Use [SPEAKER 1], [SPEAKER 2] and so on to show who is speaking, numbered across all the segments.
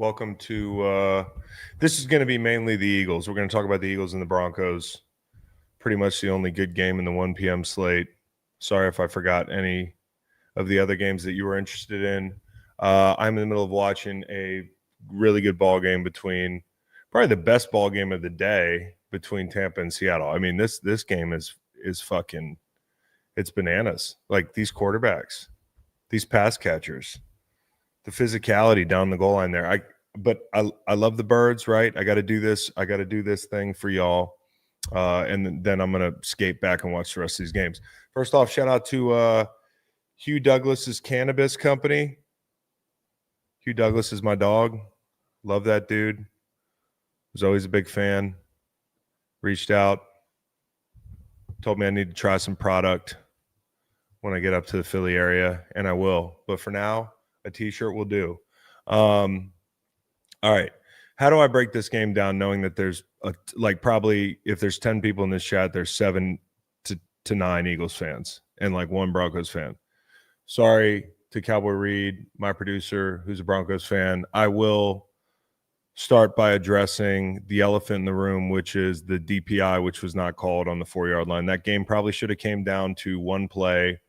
[SPEAKER 1] Welcome to this is going to be mainly the Eagles. We're going to talk about the Eagles and the Broncos. Pretty much the only good game in the 1 p.m. slate. Sorry if I forgot any of the other games that you were interested in. I'm in the middle of watching a really good ball game between probably the best ball game of the day between Tampa and Seattle. I mean, this game is fucking, it's bananas. Like these quarterbacks, these pass catchers, the physicality down the goal line there. I love the Birds, right? I got to do this. I got to do this thing for y'all. And then I'm going to skate back and watch the rest of these games. First off, shout out to Hugh Douglas's Cannabis Company. Hugh Douglas is my dog. Love that dude. Was always a big fan. Reached out. Told me I need to try some product when I get up to the Philly area, and I will. But for now, a T-shirt will do. All right. How do I break this game down knowing that there's probably if there's 10 people in this chat, there's 7 to 9 Eagles fans and like 1 Broncos fan. Sorry to Cowboy Reed, my producer, who's a Broncos fan. I will start by addressing the elephant in the room, which is the DPI, which was not called on the 4-yard line. That game probably should have came down to one play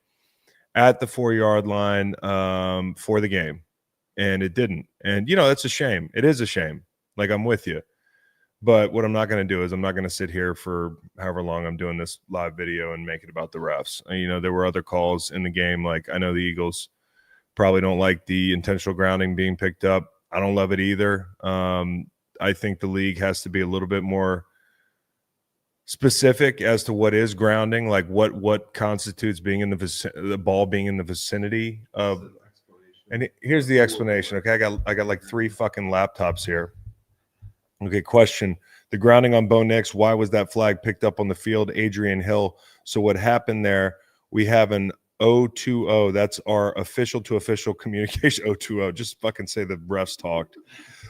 [SPEAKER 1] at the 4-yard line for the game. And it didn't. And, that's a shame. It is a shame. Like, I'm with you. But what I'm not going to do is I'm not going to sit here for however long I'm doing this live video and make it about the refs. There were other calls in the game. Like, I know the Eagles probably don't like the intentional grounding being picked up. I don't love it either. I think the league has to be a little bit more specific as to what is grounding, like what constitutes being in the ball being in the vicinity of. And here's the explanation. Okay, I got like 3 fucking laptops here. Okay, question. The grounding on Bo Nix, why was that flag picked up on the field? Adrian Hill. So what happened there, we have an 020. That's our official to official communication. 020. Just fucking say the refs talked.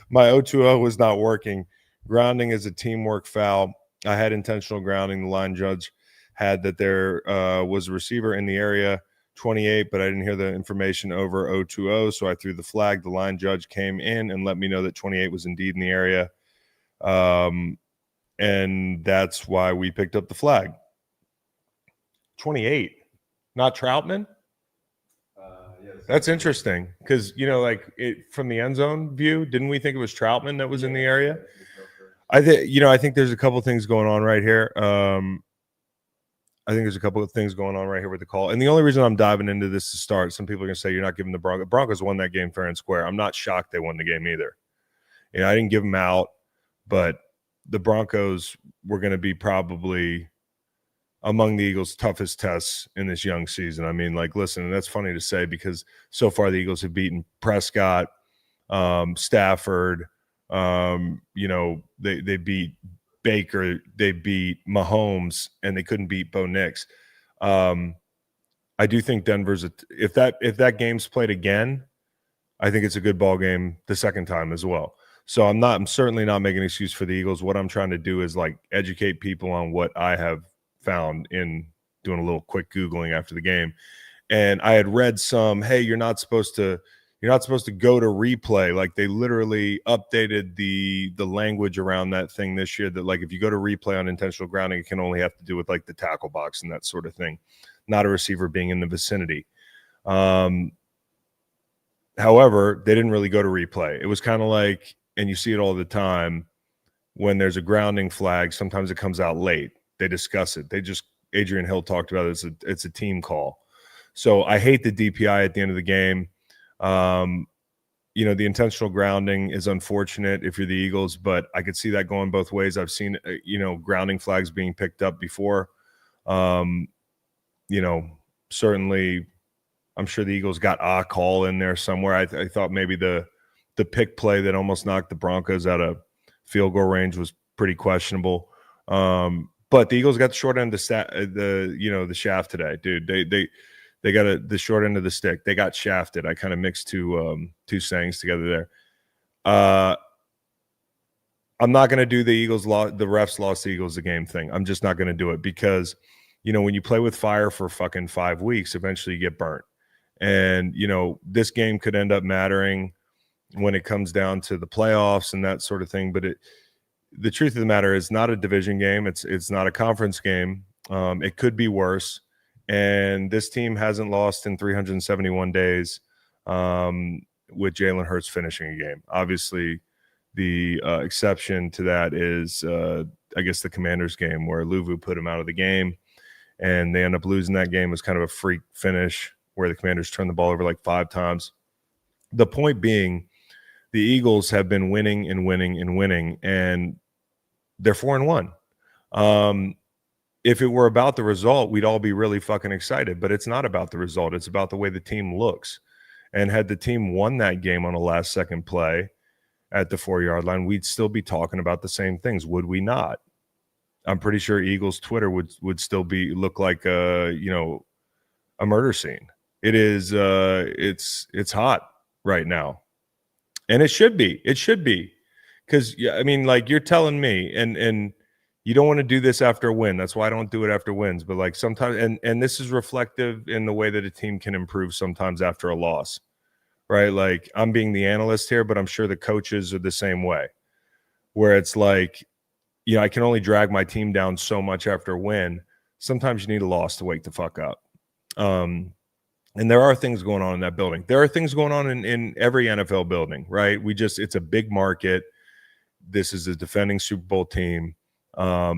[SPEAKER 1] My 020 was not working. Grounding is a teamwork foul. I had intentional grounding. The line judge had that there was a receiver in the area, 28, but I didn't hear the information over 020, so I threw the flag. The line judge came in and let me know that 28 was indeed in the area, and that's why we picked up the flag. 28, not Troutman? Yes. That's interesting because, from the end zone view, didn't we think it was Troutman that was in the area? I think there's a couple of things going on right here. I think there's a couple of things going on right here with the call. And the only reason I'm diving into this to start, some people are going to say you're not giving the Broncos won that game fair and square. I'm not shocked they won the game either. I didn't give them out, but the Broncos were going to be probably among the Eagles' toughest tests in this young season. I mean, listen, and that's funny to say because so far the Eagles have beaten Prescott, Stafford, they beat Baker, they beat Mahomes, and they couldn't beat Bo Nix. I do think Denver's if that game's played again, I think it's a good ball game the second time as well. So I'm certainly not making an excuse for the Eagles. What I'm trying to do is educate people on what I have found in doing a little quick Googling after the game. And I had read some, hey, you're not supposed to go to replay. Like they literally updated the language around that thing this year that if you go to replay on intentional grounding, it can only have to do with the tackle box and that sort of thing, not a receiver being in the vicinity. However, they didn't really go to replay. It was kind of and you see it all the time when there's a grounding flag, sometimes it comes out late. They discuss it. Adrian Hill talked about it. It's a team call. So I hate the DPI at the end of the game. The intentional grounding is unfortunate if you're the Eagles, but I could see that going both ways. I've seen, grounding flags being picked up before. Certainly I'm sure the Eagles got a call in there somewhere. I thought maybe the pick play that almost knocked the Broncos out of field goal range was pretty questionable. But the Eagles got the short end of the shaft today, dude. They got the short end of the stick. They got shafted. I kind of mixed two sayings together there. I'm not going to do the refs lost the Eagles the game thing. I'm just not going to do it because, when you play with fire for fucking 5 weeks, eventually you get burnt. And, this game could end up mattering. when it comes down to the playoffs and that sort of thing. But the truth of the matter is not a division game. It's not a conference game. It could be worse. And this team hasn't lost in 371 days with Jalen Hurts finishing a game. Obviously, the exception to that is, I guess, the Commanders game where Luvu put him out of the game, and they end up losing that game. It was kind of a freak finish where the Commanders turned the ball over like 5 times. The point being, the Eagles have been winning and winning and winning, and they're 4-1. If it were about the result, we'd all be really fucking excited, but it's not about the result. It's about the way the team looks. And had the team won that game on a last-second play at the 4-yard line, we'd still be talking about the same things, would we not? I'm pretty sure Eagles Twitter would still look like a murder scene. It is it's hot right now. And it should be. It should be. Because, I mean, like, you're telling me, and you don't want to do this after a win. That's why I don't do it after wins. But, like, sometimes, and this is reflective in the way that a team can improve sometimes after a loss, right? Like, I'm being the analyst here, but I'm sure the coaches are the same way, where it's like, I can only drag my team down so much after a win. Sometimes you need a loss to wake the fuck up. And there are things going on in that building. There are things going on in every NFL building, right? It's a big market. This is a defending Super Bowl team. There are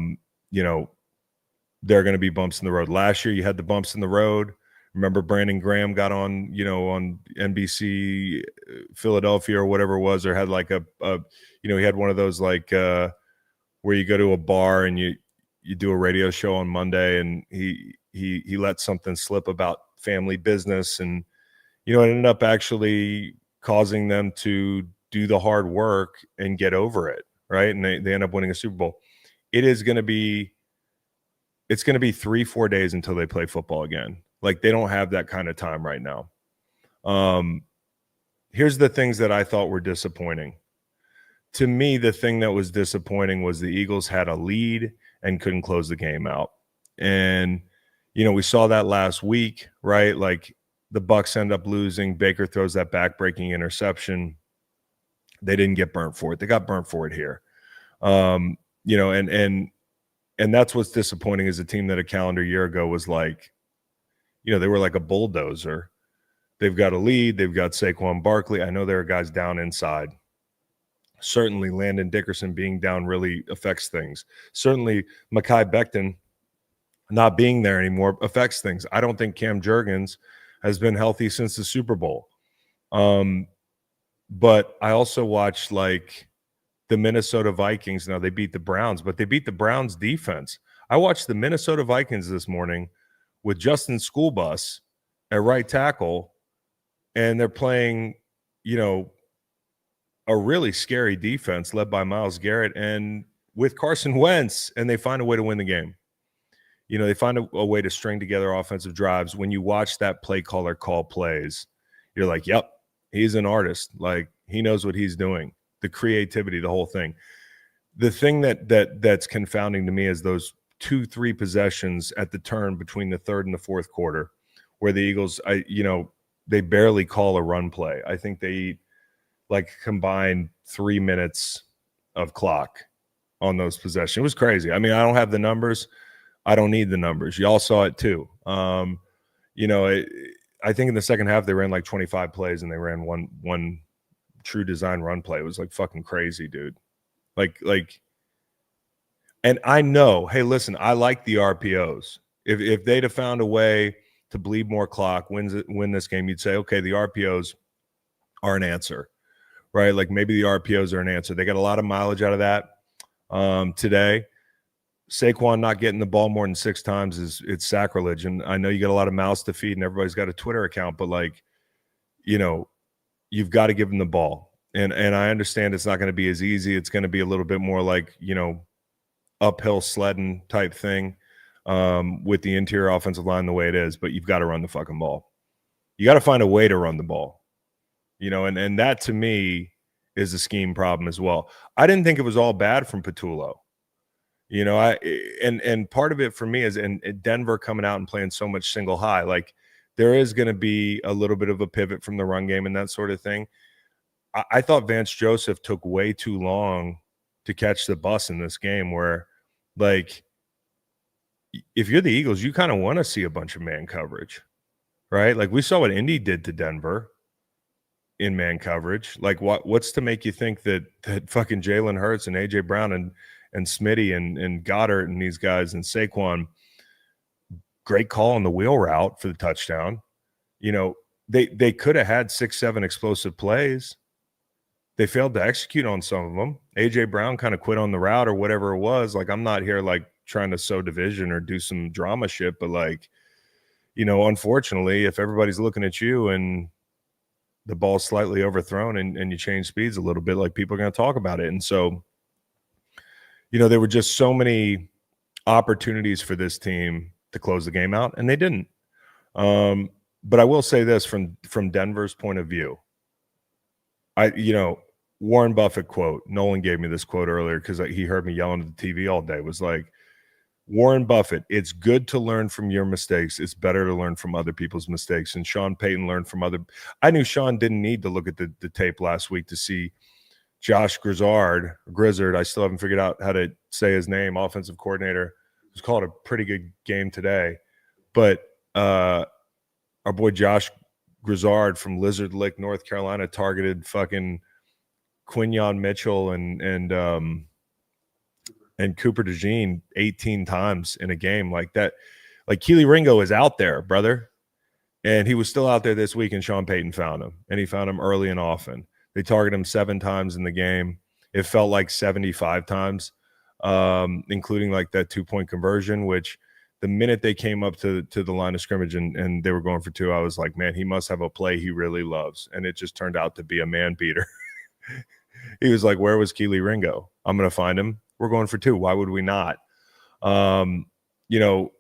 [SPEAKER 1] going to be bumps in the road. Last year, you had the bumps in the road. Remember Brandon Graham got on NBC Philadelphia or whatever it was, or had like he had one of those like where you go to a bar and you do a radio show on Monday, and he let something slip about family business, and it ended up actually causing them to do the hard work and get over it, right? And they end up winning a Super Bowl. It's going to be 3-4 days until they play football again. Like, they don't have that kind of time right now. Here's the things that I thought were disappointing. To me, the thing that was disappointing was the Eagles had a lead and couldn't close the game out. And, we saw that last week, right? Like, the Bucs end up losing. Baker throws that back-breaking interception. They didn't get burnt for it. They got burnt for it here. And that's what's disappointing, is a team that a calendar year ago was like, they were like a bulldozer. They've got a lead. They've got Saquon Barkley. I know there are guys down inside. Certainly Landon Dickerson being down really affects things. Certainly Mekhi Becton not being there anymore affects things. I don't think Cam Jurgens has been healthy since the Super Bowl. But I also watched like the Minnesota Vikings. Now, they beat the Browns, but they beat the Browns defense. I watched the Minnesota Vikings this morning with Justin Schoolbus at right tackle, and they're playing, a really scary defense led by Myles Garrett and with Carson Wentz, and they find a way to win the game. They find a way to string together offensive drives. When you watch that play caller call plays, you're like, yep, he's an artist. Like, he knows what he's doing. The creativity, the whole thing. The thing that's confounding to me is those 2-3 possessions at the turn between the third and the fourth quarter, where the Eagles, they barely call a run play. I think they eat like combined 3 minutes of clock on those possessions. It was crazy. I mean, I don't have the numbers. I don't need the numbers. Y'all saw it too. I think in the second half they ran like 25 plays and they ran one true design run play. It was like fucking crazy, dude. Like, and I know, hey, listen, I like the RPOs. If they'd have found a way to bleed more clock, win this game, you'd say, okay, the RPOs are an answer, right? Like, maybe the RPOs are an answer. They got a lot of mileage out of that today. Saquon not getting the ball more than 6 times it's sacrilege. And I know you got a lot of mouths to feed and everybody's got a Twitter account, but like, you've got to give him the ball. And I understand it's not going to be as easy. It's going to be a little bit more like, uphill sledding type thing with the interior offensive line the way it is, but you've got to run the fucking ball. You got to find a way to run the ball, and that to me is a scheme problem as well. I didn't think it was all bad from Patullo. And part of it for me is in Denver coming out and playing so much single high, like there is going to be a little bit of a pivot from the run game and that sort of thing. I thought Vance Joseph took way too long to catch the bus in this game where, like, if you're the Eagles, you kind of want to see a bunch of man coverage, right? Like we saw what Indy did to Denver in man coverage. Like what's to make you think that fucking Jalen Hurts and AJ Brown and Smitty and Goddard and these guys and Saquon, great call on the wheel route for the touchdown. You know, they could have had 6-7 explosive plays. They failed to execute on some of them. AJ Brown kind of quit on the route or whatever it was. Like, I'm not here like trying to sow division or do some drama shit, but like, you know, unfortunately, if everybody's looking at you and the ball's slightly overthrown and you change speeds a little bit, like people are going to talk about it. And so, you know, there were just so many opportunities for this team to close the game out, and they didn't. But I will say this from Denver's point of view. Warren Buffett quote, Nolan gave me this quote earlier because he heard me yelling at the TV all day, was like, Warren Buffett, it's good to learn from your mistakes. It's better to learn from other people's mistakes. And Sean Payton learned from I knew Sean didn't need to look at the tape last week to see Josh Grizzard, I still haven't figured out how to say his name, offensive coordinator, who's called a pretty good game today. But our boy Josh Grizzard from Lizard Lick, North Carolina, targeted fucking Quinyon Mitchell and Cooper DeJean 18 times in a game like that. Like Keely Ringo is out there, brother. And he was still out there this week, and Sean Payton found him. And he found him early and often. They targeted him 7 times in the game. It felt like 75 times, including like that 2-point conversion, which the minute they came up to the line of scrimmage and they were going for 2, I was like, man, he must have a play he really loves. And it just turned out to be a man beater. He was like, where was Keely Ringo? I'm going to find him. We're going for 2. Why would we not? You know,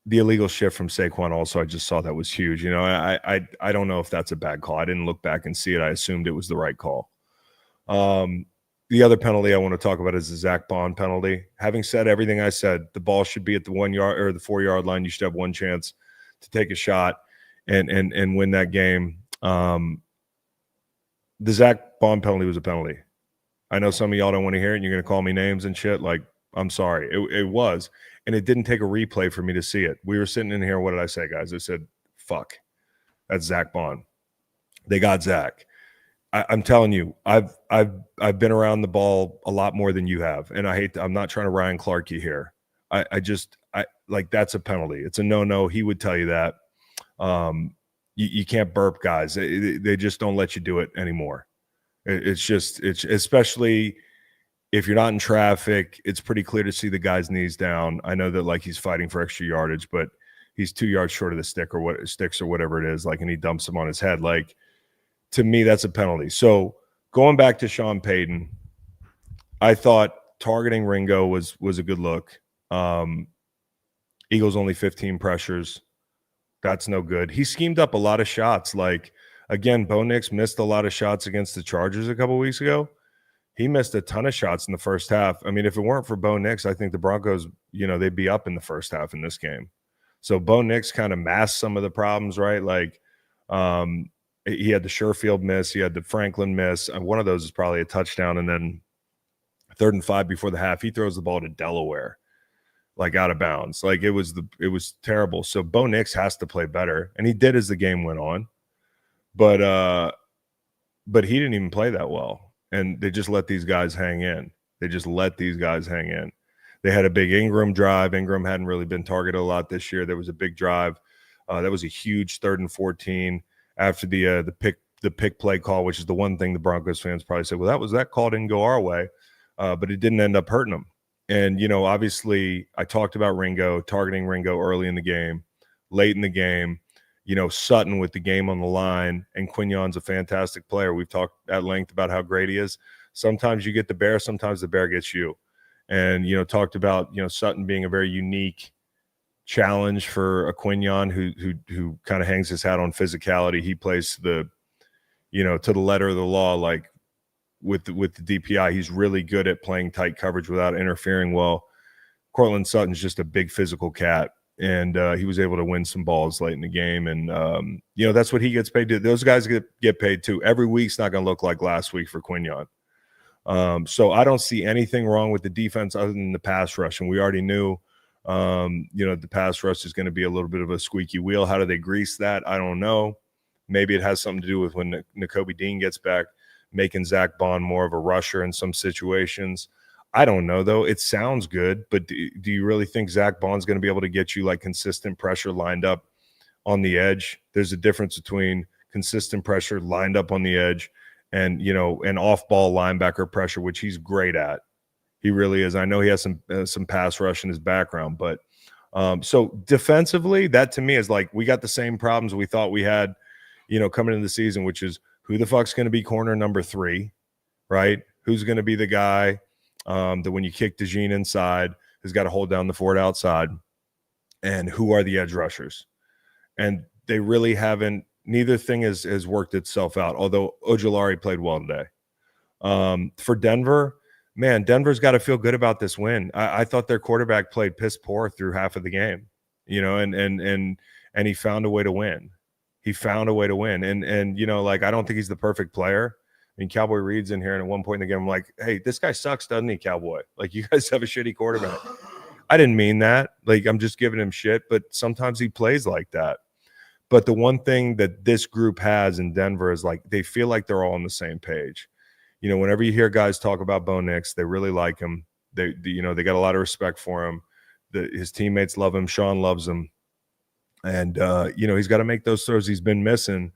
[SPEAKER 1] the illegal shift from Saquon also, I just saw that was huge. You know, I don't know if that's a bad call. I didn't look back and see it. I assumed it was the right call. The other penalty I want to talk about is the Zach Bond penalty. Having said everything I said, the ball should be at the 1 yard or the 4 yard line. You should have one chance to take a shot and win that game. The Zach Bond penalty was a penalty. I know some of y'all don't want to hear it, and you're going to call me names and shit. Like, I'm sorry. It was. And it didn't take a replay for me to see it. We were sitting in here. What did I say, guys? I said, fuck. That's Zach Bond. They got Zach. I'm telling you, I've been around the ball a lot more than you have. And I'm not trying to Ryan Clark you here. I like, that's a penalty. It's a no. He would tell you that. You can't burp, guys. They just don't let you do it anymore. It's especially if you're not in traffic, it's pretty clear to see the guy's knees down. I know that like he's fighting for extra yardage, but he's 2 yards short of the sticks or whatever it is. Like, and he dumps him on his head. Like, to me, that's a penalty. So going back to Sean Payton, I thought targeting Ringo was a good look. Eagles only 15 pressures. That's no good. He schemed up a lot of shots. Like, again, Bo Nix missed a lot of shots against the Chargers a couple weeks ago. He missed a ton of shots in the first half. I mean, if it weren't for Bo Nix, I think the Broncos, they'd be up in the first half in this game. So Bo Nix kind of masked some of the problems, right? Like, he had the Sherfield miss. He had the Franklin miss. One of those is probably a touchdown. And then 3rd and 5 before the half, he throws the ball to Delaware, like out of bounds. Like, it was terrible. So Bo Nix has to play better. And he did as the game went on. But he didn't even play that well. And they just let these guys hang in. They had a big Ingram drive. Ingram hadn't really been targeted a lot this year. There was a big drive. That was a huge 3rd and 14 after the pick play call, which is the one thing the Broncos fans probably said, well, that call didn't go our way. But it didn't end up hurting them. And, obviously I talked about targeting Ringo early in the game, late in the game. Sutton with the game on the line, and Quinyon's a fantastic player. We've talked at length about how great he is. Sometimes you get the bear, sometimes the bear gets you. And, talked about, Sutton being a very unique challenge for a Quinyon who kind of hangs his hat on physicality. He plays to the letter of the law, like with the DPI. He's really good at playing tight coverage without interfering well. Cortland Sutton's just a big physical cat. and he was able to win some balls late in the game. And, that's what he gets paid to. Those guys get paid too. Every week's not going to look like last week for Quinyon. So I don't see anything wrong with the defense other than the pass rush. And we already knew, the pass rush is going to be a little bit of a squeaky wheel. How do they grease that? I don't know. Maybe it has something to do with when Nakobe Dean gets back, making Zach Bond more of a rusher in some situations. I don't know, though. It sounds good, but do you really think Zach Bond's going to be able to get you like consistent pressure lined up on the edge? There's a difference between consistent pressure lined up on the edge and, an off-ball linebacker pressure, which he's great at. He really is. I know he has some pass rush in his background, but so defensively, that to me is like we got the same problems we thought we had, coming into the season, which is who the fuck's going to be corner number 3, right? Who's going to be the guy that when you kick DeJean inside has got to hold down the fort outside, and who are the edge rushers? And they really haven't. Neither thing has worked itself out, although Ojulari played well today. For Denver, man, Denver's got to feel good about this win. I thought their quarterback played piss poor through half of the game, and he found a way to win. He found a way to win. And I don't think he's the perfect player. I mean, Cowboy Reed's in here, and at one point in the game, I'm like, hey, this guy sucks, doesn't he, Cowboy? Like, you guys have a shitty quarterback. I didn't mean that. Like, I'm just giving him shit, but sometimes he plays like that. But the one thing that this group has in Denver is like they feel like they're all on the same page. Whenever you hear guys talk about Bo Nix, they really like him. They got a lot of respect for him. His teammates love him. Sean loves him. And, he's got to make those throws he's been missing.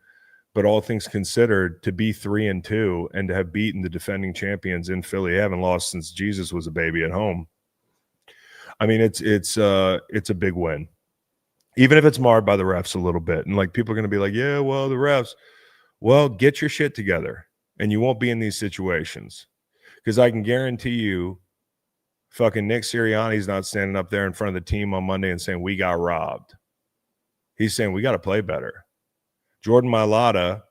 [SPEAKER 1] But all things considered, to be 3-2 and to have beaten the defending champions in Philly, they haven't lost since Jesus was a baby at home. I mean, it's a big win, even if it's marred by the refs a little bit. And like people are going to be like, yeah, well, the refs. Well, get your shit together, and you won't be in these situations. Because I can guarantee you, fucking Nick Sirianni's not standing up there in front of the team on Monday and saying we got robbed. He's saying we got to play better. Jordan Mailata,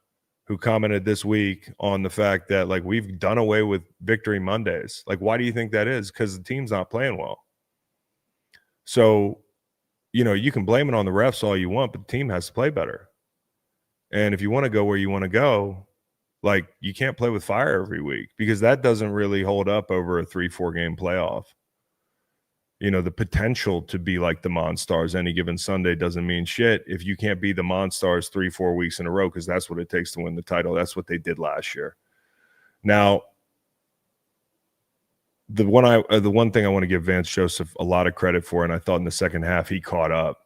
[SPEAKER 1] who commented this week on the fact that, like, we've done away with Victory Mondays. Like, why do you think that is? Because the team's not playing well. So, you can blame it on the refs all you want, but the team has to play better. And if you want to go where you want to go, like, you can't play with fire every week because that doesn't really hold up over a 3-4 game playoff. The potential to be like the Monstars any given Sunday doesn't mean shit if you can't be the Monstars 3-4 weeks in a row, because that's what it takes to win the title. That's what they did last year. Now, the one thing I want to give Vance Joseph a lot of credit for, and I thought in the second half he caught up,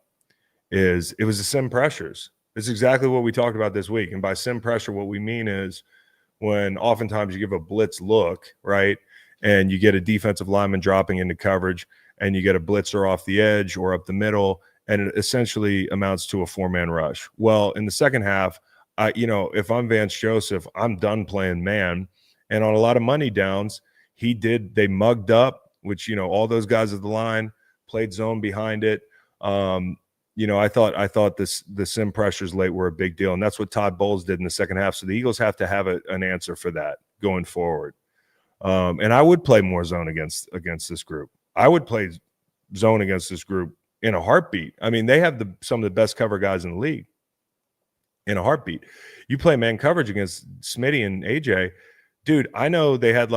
[SPEAKER 1] is it was the sim pressures. It's exactly what we talked about this week. And by sim pressure, what we mean is when oftentimes you give a blitz look, right, and you get a defensive lineman dropping into coverage, and you get a blitzer off the edge or up the middle, and it essentially amounts to a 4-man rush. Well, in the second half, if I'm Vance Joseph, I'm done playing man. And on a lot of money downs, they mugged up, which, all those guys at the line played zone behind it. I thought the sim pressures late were a big deal, and that's what Todd Bowles did in the second half. So the Eagles have to have an answer for that going forward. And I would play more zone against this group. I would play zone against this group in a heartbeat. I mean, they have some of the best cover guys in the league in a heartbeat. You play man coverage against Smitty and AJ. Dude, I know they had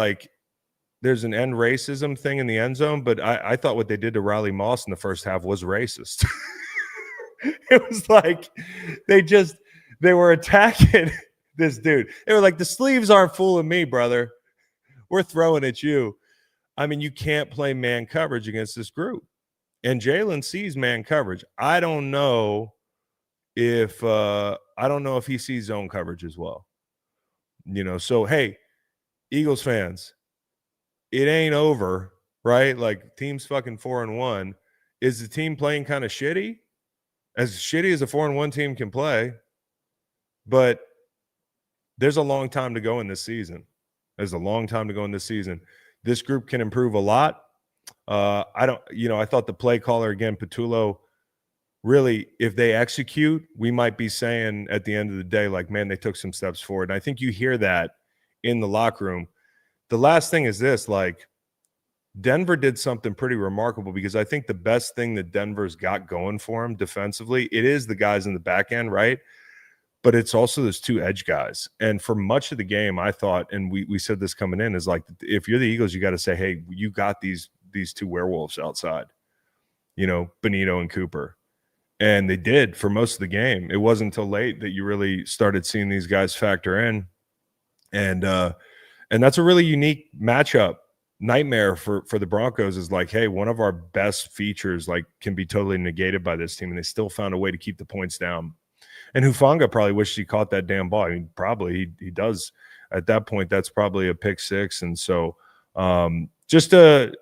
[SPEAKER 1] there's an end racism thing in the end zone, but I thought what they did to Riley Moss in the first half was racist. It was like they were attacking this dude. They were like, the sleeves aren't fooling me, brother. We're throwing at you. I mean, you can't play man coverage against this group. And Jalen sees man coverage. I don't know if he sees zone coverage as well. So hey, Eagles fans, it ain't over, right? Like, team's fucking 4-1. Is the team playing kind of shitty? As shitty as a 4-1 team can play, but there's a long time to go in this season. This group can improve a lot. I thought the play caller again, Patullo, really, if they execute, we might be saying at the end of the day, like, man, they took some steps forward. And I think you hear that in the locker room. The last thing is this, like, Denver did something pretty remarkable, because I think the best thing that Denver's got going for them defensively, it is the guys in the back end, right? But it's also those two edge guys. And for much of the game, I thought, and we said this coming in, is like, if you're the Eagles, you got to say, hey, you got these two werewolves outside, Benito and Cooper. And they did for most of the game. It wasn't until late that you really started seeing these guys factor in. And that's a really unique matchup. Nightmare for the Broncos is like, hey, one of our best features like can be totally negated by this team, and they still found a way to keep the points down. And Hufanga probably wished he caught that damn ball. I mean, probably he does. At that point, that's probably a pick six. And so just a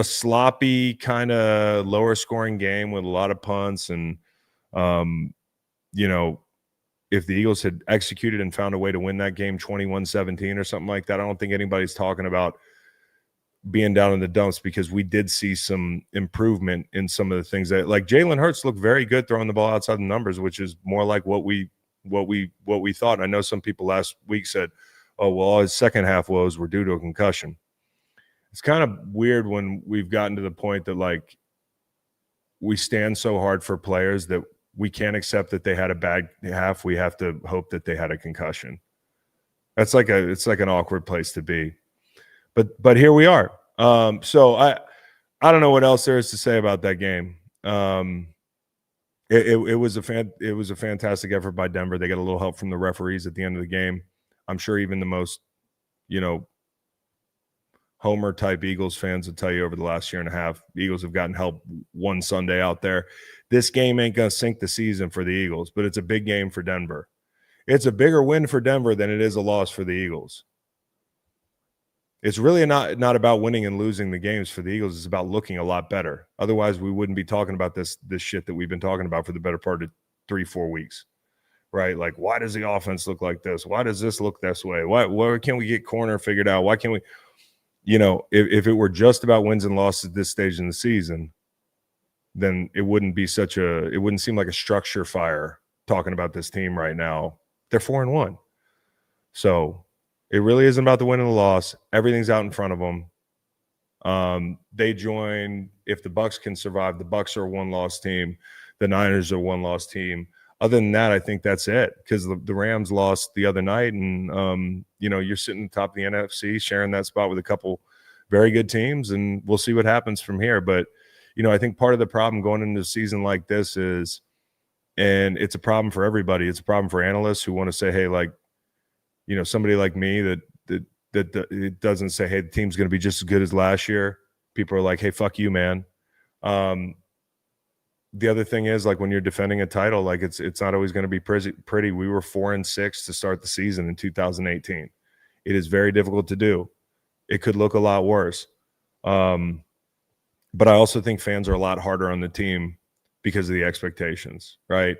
[SPEAKER 1] sloppy kind of lower scoring game with a lot of punts. And, if the Eagles had executed and found a way to win that game 21-17 or something like that, I don't think anybody's talking about being down in the dumps, because we did see some improvement in some of the things that, like, Jalen Hurts looked very good throwing the ball outside the numbers, which is more like what we thought. And I know some people last week said, oh, well, all his second half woes were due to a concussion. It's kind of weird when we've gotten to the point that, like, we stand so hard for players that we can't accept that they had a bad half. We have to hope that they had a concussion. It's like an awkward place to be. But here we are. So I don't know what else there is to say about that game. It was a fantastic effort by Denver. They got a little help from the referees at the end of the game. I'm sure even the most, Homer type Eagles fans would tell you over the last year and a half, the Eagles have gotten help one Sunday out there. This game ain't gonna sink the season for the Eagles, but it's a big game for Denver. It's a bigger win for Denver than it is a loss for the Eagles. It's really not about winning and losing the games for the Eagles. It's about looking a lot better. Otherwise, we wouldn't be talking about this shit that we've been talking about for the better part of 3-4 weeks, right? Like, why does the offense look like this? Why does this look this way? Why can't we get corner figured out? Why can't we, if it were just about wins and losses at this stage in the season, then it wouldn't seem like a structure fire talking about this team right now. They're 4-1. So it really isn't about the win and the loss. Everything's out in front of them. They join, if the Bucks can survive, the Bucks are a one-loss team. The Niners are a one-loss team. Other than that, I think that's it, because the Rams lost the other night, and you're sitting at the top of the NFC, sharing that spot with a couple very good teams, and we'll see what happens from here. But I think part of the problem going into a season like this is, and it's a problem for everybody. It's a problem for analysts who want to say, hey, like, somebody like me that it doesn't say, hey, the team's going to be just as good as last year. People are like, hey, fuck you, man. The other thing is, like, when you're defending a title, like, it's not always going to be pretty. We were 4-6 to start the season in 2018. It is very difficult to do. It could look a lot worse. But I also think fans are a lot harder on the team because of the expectations, right?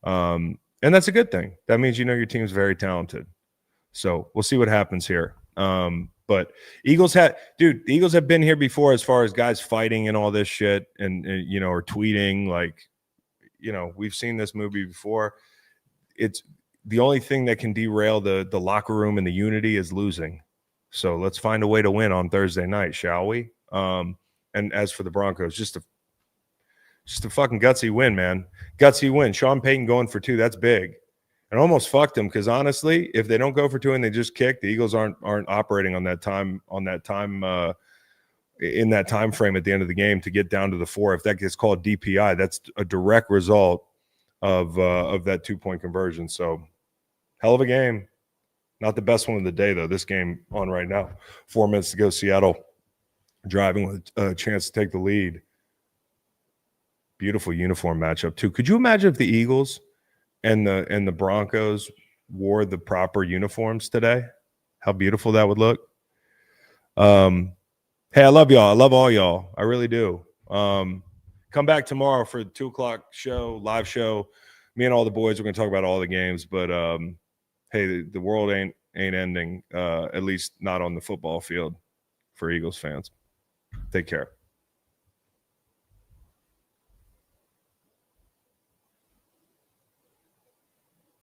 [SPEAKER 1] And that's a good thing. That means your team's very talented. So we'll see what happens here. But the Eagles have been here before as far as guys fighting and all this shit and or tweeting. Like, we've seen this movie before. It's the only thing that can derail the locker room and the unity is losing. So let's find a way to win on Thursday night, shall we? And as for the Broncos, just a fucking gutsy win, man. Gutsy win. Sean Payton going for 2, that's big. And almost fucked them, because honestly, if they don't go for 2 and they just kick, the Eagles aren't operating in that time frame at the end of the game to get down to the 4. If that gets called DPI, that's a direct result of that 2-point conversion. So hell of a game. Not the best one of the day, though. This game on right now. 4 minutes to go, Seattle driving with a chance to take the lead. Beautiful uniform matchup, too. Could you imagine if the Eagles and the Broncos wore the proper uniforms today? How beautiful that would look. Hey, I love y'all. I love all y'all. I really do. Come back tomorrow for the 2:00 show, live show. Me and all the boys are going to talk about all the games. But hey, the world ain't ending. At least not on the football field for Eagles fans. Take care.